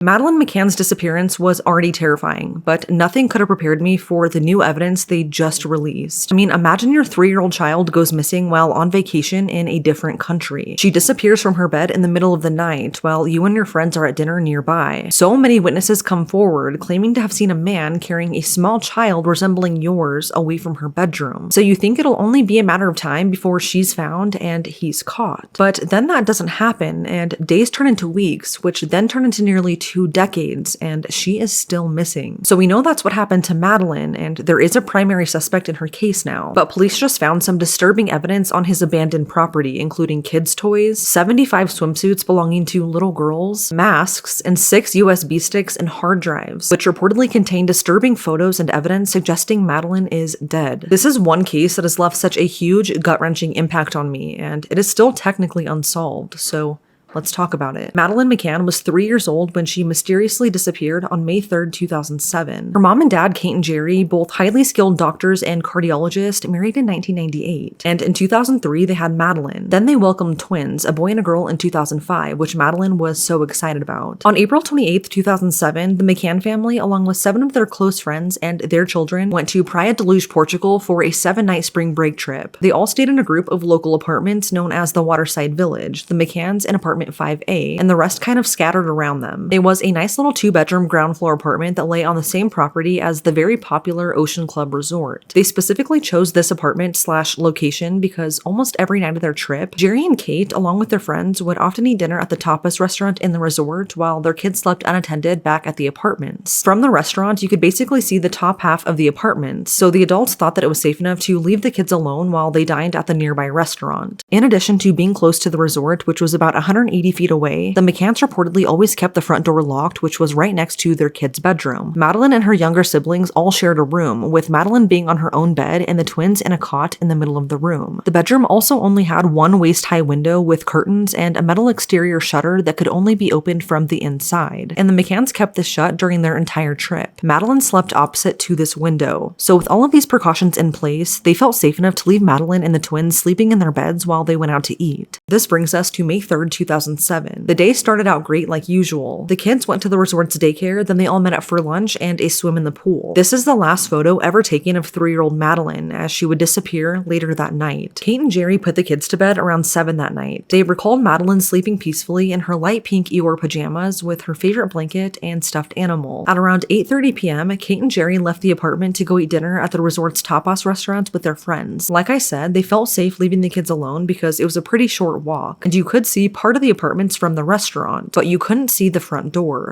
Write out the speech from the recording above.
Madeleine McCann's disappearance was already terrifying, but nothing could have prepared me for the new evidence they just released. I mean, imagine your 3-year-old child goes missing while on vacation in a different country. She disappears from her bed in the middle of the night while you and your friends are at dinner nearby. So many witnesses come forward claiming to have seen a man carrying a small child resembling yours away from her bedroom. So you think it'll only be a matter of time before she's found and he's caught. But then that doesn't happen, and days turn into weeks, which then turn into nearly 2 decades, and she is still missing. So we know that's what happened to Madeleine, and there is a primary suspect in her case now. But police just found some disturbing evidence on his abandoned property, including kids' toys, 75 swimsuits belonging to little girls, masks, and 6 USB sticks and hard drives, which reportedly contain disturbing photos and evidence suggesting Madeleine is dead. This is one case that has left such a huge, gut-wrenching impact on me, and it is still technically unsolved, so let's talk about it. Madeleine McCann was 3 years old when she mysteriously disappeared on May 3rd, 2007. Her mom and dad, Kate and Jerry, both highly skilled doctors and cardiologists, married in 1998. And in 2003, they had Madeleine. Then they welcomed twins, a boy and a girl, in 2005, which Madeleine was so excited about. On April 28th, 2007, the McCann family, along with 7 of their close friends and their children, went to Praia de Luz, Portugal for a 7-night spring break trip. They all stayed in a group of local apartments known as the Waterside Village, the McCanns in apartment 5A, and the rest kind of scattered around them. It was a nice little 2-bedroom ground floor apartment that lay on the same property as the very popular Ocean Club Resort. They specifically chose this apartment/location because almost every night of their trip, Jerry and Kate, along with their friends, would often eat dinner at the tapas restaurant in the resort while their kids slept unattended back at the apartments. From the restaurant, you could basically see the top half of the apartments, so the adults thought that it was safe enough to leave the kids alone while they dined at the nearby restaurant. In addition to being close to the resort, which was about 180 feet away, the McCanns reportedly always kept the front door locked, which was right next to their kid's bedroom. Madeleine and her younger siblings all shared a room, with Madeleine being on her own bed and the twins in a cot in the middle of the room. The bedroom also only had one waist-high window with curtains and a metal exterior shutter that could only be opened from the inside, and the McCanns kept this shut during their entire trip. Madeleine slept opposite to this window. So with all of these precautions in place, they felt safe enough to leave Madeleine and the twins sleeping in their beds while they went out to eat. This brings us to May 3rd, 2007. The day started out great like usual. The kids went to the resort's daycare, then they all met up for lunch and a swim in the pool. This is the last photo ever taken of 3-year-old Madeleine, as she would disappear later that night. Kate and Jerry put the kids to bed around 7 that night. They recalled Madeleine sleeping peacefully in her light pink Eeyore pajamas with her favorite blanket and stuffed animal. At around 8:30 p.m., Kate and Jerry left the apartment to go eat dinner at the resort's tapas restaurant with their friends. Like I said, they felt safe leaving the kids alone because it was a pretty short walk, and you could see part of the apartments from the restaurant, but you couldn't see the front door.